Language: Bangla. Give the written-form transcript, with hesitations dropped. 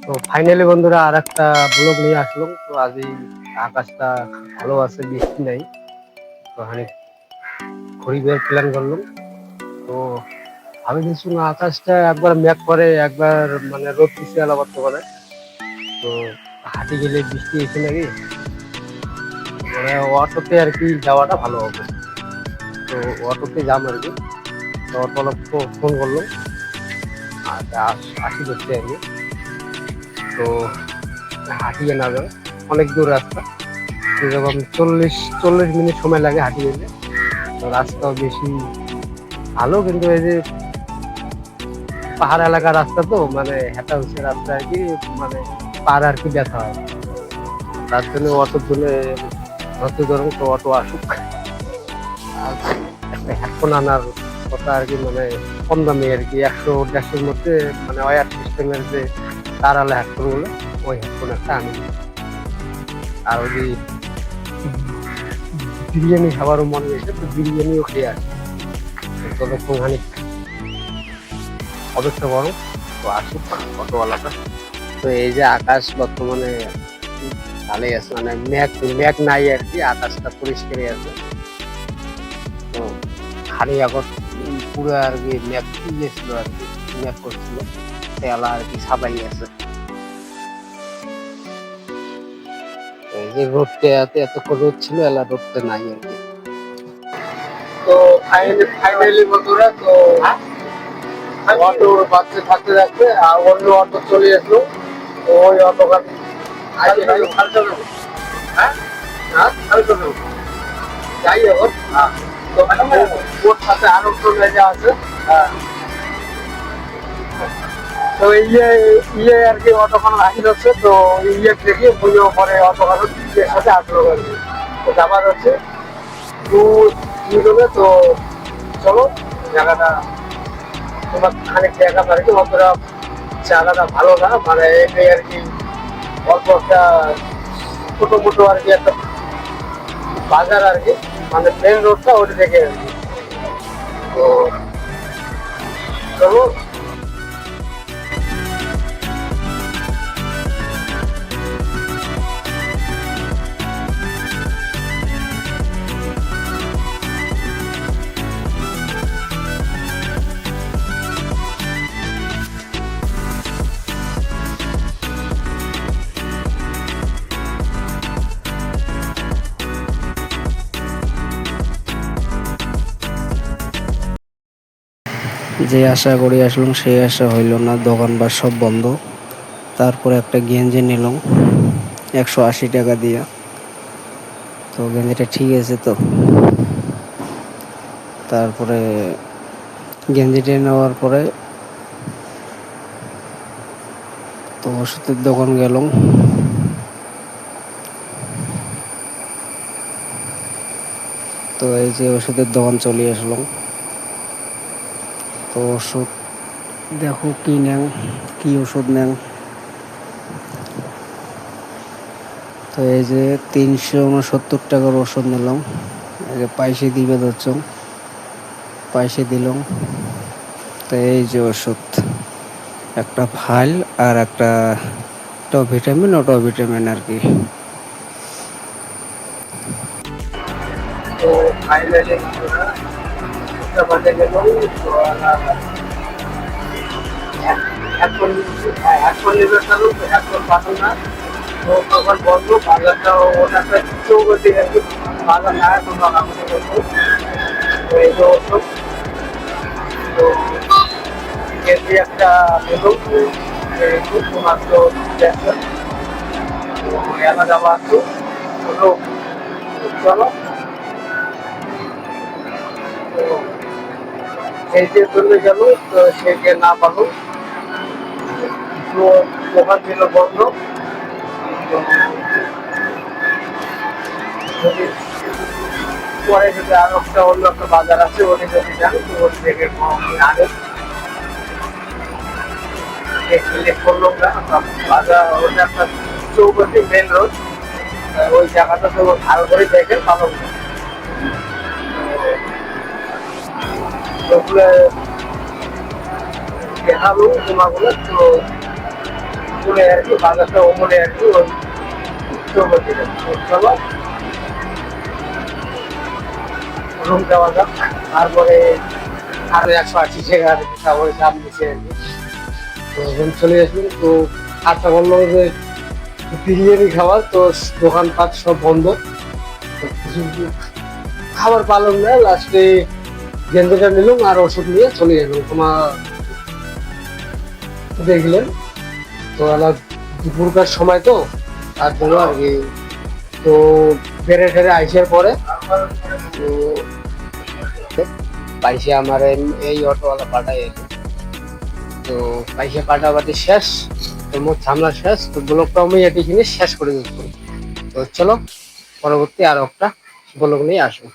তো ফাইনালি বন্ধুরা আর একটা ব্লগ নিয়ে আসলাম। তো আজ এই আকাশটা ভালো আছে, বৃষ্টি নাই। তো খানিক ঘুরি বের প্ল্যান করলাম। তো আমি দেখছি না আকাশটা একবার মেঘ করে, একবার মানে রোদ দিচ্ছে এলা বর্তমানে। তো হাঁটি গেলে বৃষ্টি এসে নাকি মানে অটোতে আর কি যাওয়াটা ভালো হবে। তো অটোতে যাম আর কি। তো অটো ফোন করলাম আর আসি করতে আর কি। তো হাঁটিয়ে না যায়, অনেক দূর রাস্তা। যেরকম 40 মিনিট সময় লাগে হাঁটি গেলে। তো রাস্তাও বেশি ভালো, কিন্তু এই যে পাহাড় এলাকার রাস্তা তো মানে হেঁটা হচ্ছে রাস্তা আর কি, মানে পাহাড় আর কি ব্যথা হয়। তার জন্য অটোর জন্য ধরতে ধরুন, তো অটো আসুক। আর একটা হেডফোন আনার কথা আর কি, মানে কম দামে আর কি, 100-150-এর মধ্যে, মানে ওয়্যার সিস্টেমের যে তার আলা হেডফোন গুলো, ওই হেডফোন একটা আনি। আর ওই বিরিয়ানি খাবারও মনে হয়েছে, তো বিরিয়ানিও খেয়ে আসে। ততক্ষণ খানিক অপেক্ষা করো, তো আসুক অটোওয়ালাটা। তো এই যে আকাশ বর্তমানে ভালোই আছে, মানে মেঘ মেঘ নাই আর কি, আকাশটা পরিষ্কারই আছে। তো খালি এখন পুরো আর কি মেঘ ছিল আর কি, মেঘ করছিল, তেলা আর কি সাবাই আছে। এই যে রোদটা এতক্ষণ রোদ ছিল, এলা রোদটা নাই আর কি। তো ফাইনালি বন্ধুরা, তো অটো বাচ্চা থাকতে থাকতে আর অন্য অটো চলে আসলো। তো ওই অটো হ্যাঁ হ্যাঁ যাই এখন। তো ওর সাথে আরো জন আছে। তো ইয়ে আর কি অটোখান হাজির হচ্ছে। তো ইয়ে দেখি বুঝেও পরে অটোখান ইয়ের সাথে আসলো আর কি। তো যাবার হচ্ছে দুজনে। তো চলো জায়গাটা তোমার খানিক দেখা আর কি, অতটা জায়গাটা ভালো না, মানে এটাই আর কি, অল্প একটা ছোটো মোটো আর কি একটা বাজার আর কি, মানে মেন রোডটা ওটা দেখে আর কি। তো চলো। যে আশা করি আসলাম সেই আশা হইল না, দোকানবার সব বন্ধ। তারপরে একটা গেঞ্জি নিলাম 180 টাকা দিয়া। তো গেঞ্জিটা ঠিক আছে। তো তারপরে গেঞ্জিটা নেওয়ার পরে তো ওষুধের দোকান গেলাম। তো এই যে ওষুধের দোকান চলে আসলাম। তো ওষুধ দেখো কি নেন, কি ওষুধ নেন। তো এই যে 369 টাকার ওষুধ নিলাম। এই যে পয়সা দিবে ধরছ, পয়সা দিলাম। তো এই যে ওষুধ, একটা ফাইল আর একটা ভিটামিন, ওটা ভিটামিন আর কি। তো ফাইনালি একটা বাজে গেল। তো এখন এখন নিবে চালু, এখন পাঠান না। তো তখন বন্ধ বাজারটা, ওটা একটা চৌগতি আর কি, বাজার না এখন আমাদের বলবো। তো এই যে ওষুধ, তো কেজি একটা বেলুন মাত্র 150। তো এলা যাওয়া আছে। চলো। তো সেই যে চলে গেল, তো সে যে না পারলো, তো দোকান ছিল বন্ধ। তো যদি পরে যদি আরো একটা অন্য একটা বাজার আছে, ওটি যদি যান, তো ওটি থেকে আগে সিলেক্ট করলাম না। বাজার ওটা একটা চৌপতি মেন রোড, ওই জায়গাটা তো ভালো করে দেখে ভালো। ওগুলো দেখাবো তোমাগুলো। তো ওমনে আর কি বাজারটা ওমনে আর কি ওই চৌপতিটা। তো চলো রুম যাওয়া যাক, তারপরে আরো 180 টাকার খাবার দাম নিচে আর কি। তো রুম চলে আসবেন। তো আশা করলো যে বিরিয়ানি খাবার, তো দোকানপাট সব বন্ধ, তো কিছু খাবার পালাম না, লাস্টে গেঞ্জিটা নিলাম আর ওষুধ নিয়ে চলে গেলাম। তোমার দেখলেন তো আমার দুপুরকার সময় তো তার জন্য আর কি। তো বেড়ে টেড়ে আইসার পরে তো পাইসে আমার এই অটোওয়ালা পাঠাই আর কি। তো পাইসে পাঠাপাটি শেষ, তো মোট ঝামেলা শেষ। তো ব্লগটা আমি এটি কিনে শেষ করে দিচ্ছি। তো চলো পরবর্তী আরো একটা ব্লগ নিয়ে আসবো।